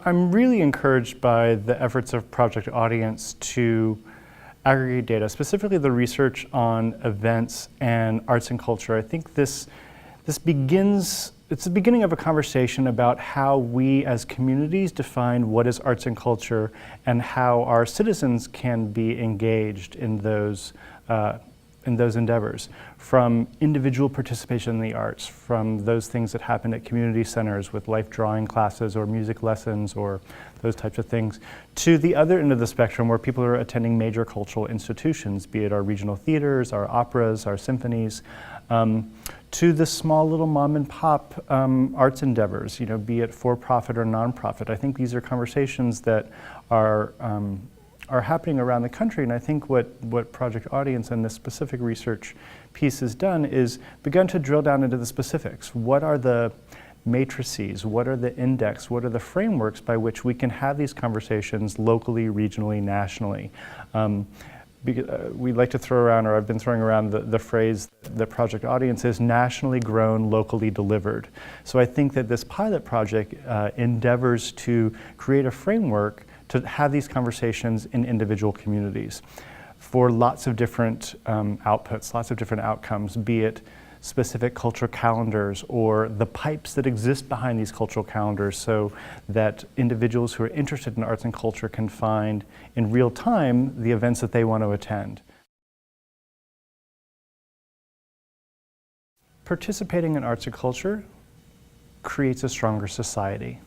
I'm really encouraged by the efforts of Project Audience to aggregate data, specifically the research on events and arts and culture. I think it's the beginning of a conversation about how we as communities define what is arts and culture and how our citizens can be engaged in those endeavors, from individual participation in the arts, from those things that happen at community centers with life drawing classes or music lessons or those types of things, to the other end of the spectrum where people are attending major cultural institutions, be it our regional theaters, our operas, our symphonies, to the small little mom and pop arts endeavors, be it for-profit or non-profit. I think these are conversations that are happening around the country, and I think what Project Audience and this specific research piece has done is begun to drill down into the specifics. What are the matrices? What are the index? What are the frameworks by which we can have these conversations locally, regionally, nationally? We like to throw around, or I've been throwing around the phrase that Project Audience is nationally grown, locally delivered. So I think that this pilot project endeavors to create a framework to have these conversations in individual communities for lots of different outputs, lots of different outcomes, be it specific cultural calendars or the pipes that exist behind these cultural calendars so that individuals who are interested in arts and culture can find in real time the events that they want to attend. Participating in arts and culture creates a stronger society,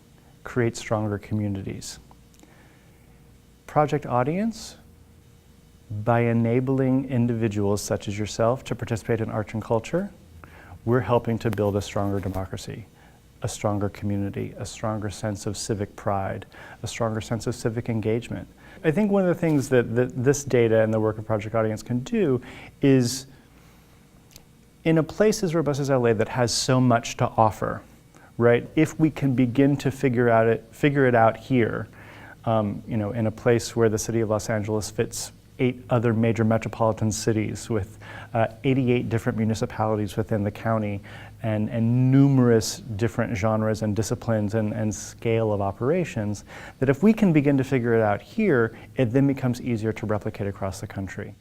creates stronger communities. Project Audience, by enabling individuals such as yourself to participate in arts and culture, we're helping to build a stronger democracy, a stronger community, a stronger sense of civic pride, a stronger sense of civic engagement. I think one of the things that this data and the work of Project Audience can do is, in a place as robust as LA that has so much to offer, right? If we can begin to figure it out here, in a place where the city of Los Angeles fits 8 other major metropolitan cities with 88 different municipalities within the county and numerous different genres and disciplines and scale of operations, that if we can begin to figure it out here, it then becomes easier to replicate across the country.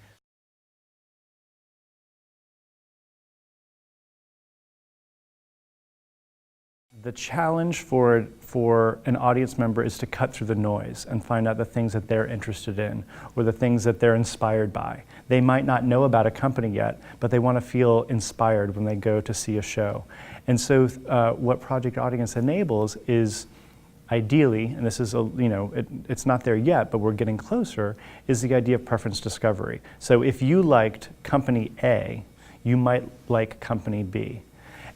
The challenge for an audience member is to cut through the noise and find out the things that they're interested in or the things that they're inspired by. They might not know about a company yet, but they want to feel inspired when they go to see a show. And so what Project Audience enables is, ideally, and this is, it's not there yet, but we're getting closer, is the idea of preference discovery. So if you liked company A, you might like company B.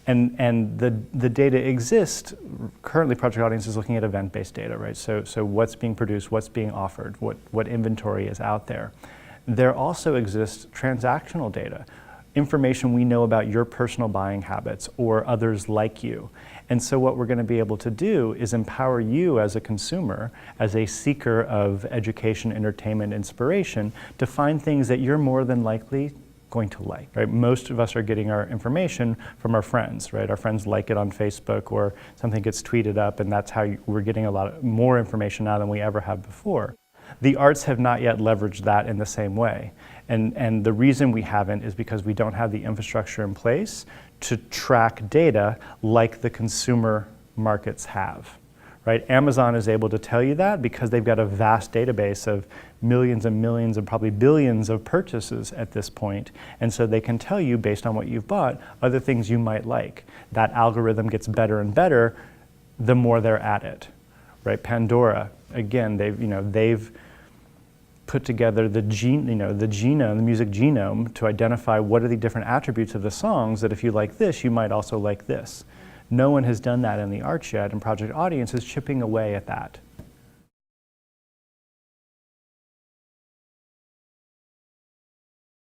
And the data exists. Currently, Project Audience is looking at event-based data, right? So what's being produced, what's being offered, what inventory is out there. There also exists transactional data, information we know about your personal buying habits or others like you. And so what we're going to be able to do is empower you as a consumer, as a seeker of education, entertainment, inspiration, to find things that you're more than likely going to like, right? Most of us are getting our information from our friends, right? Our friends like it on Facebook or something gets tweeted up, and that's how we're getting a lot more information now than we ever have before. The arts have not yet leveraged that in the same way. And the reason we haven't is because we don't have the infrastructure in place to track data like the consumer markets have. Right? Amazon is able to tell you that because they've got a vast database of millions and millions and probably billions of purchases at this point. And so they can tell you, based on what you've bought, other things you might like. That algorithm gets better and better the more they're at it. Right? Pandora, again, they've put together the music genome to identify what are the different attributes of the songs that if you like this, you might also like this. No one has done that in the arts yet, and Project Audience is chipping away at that.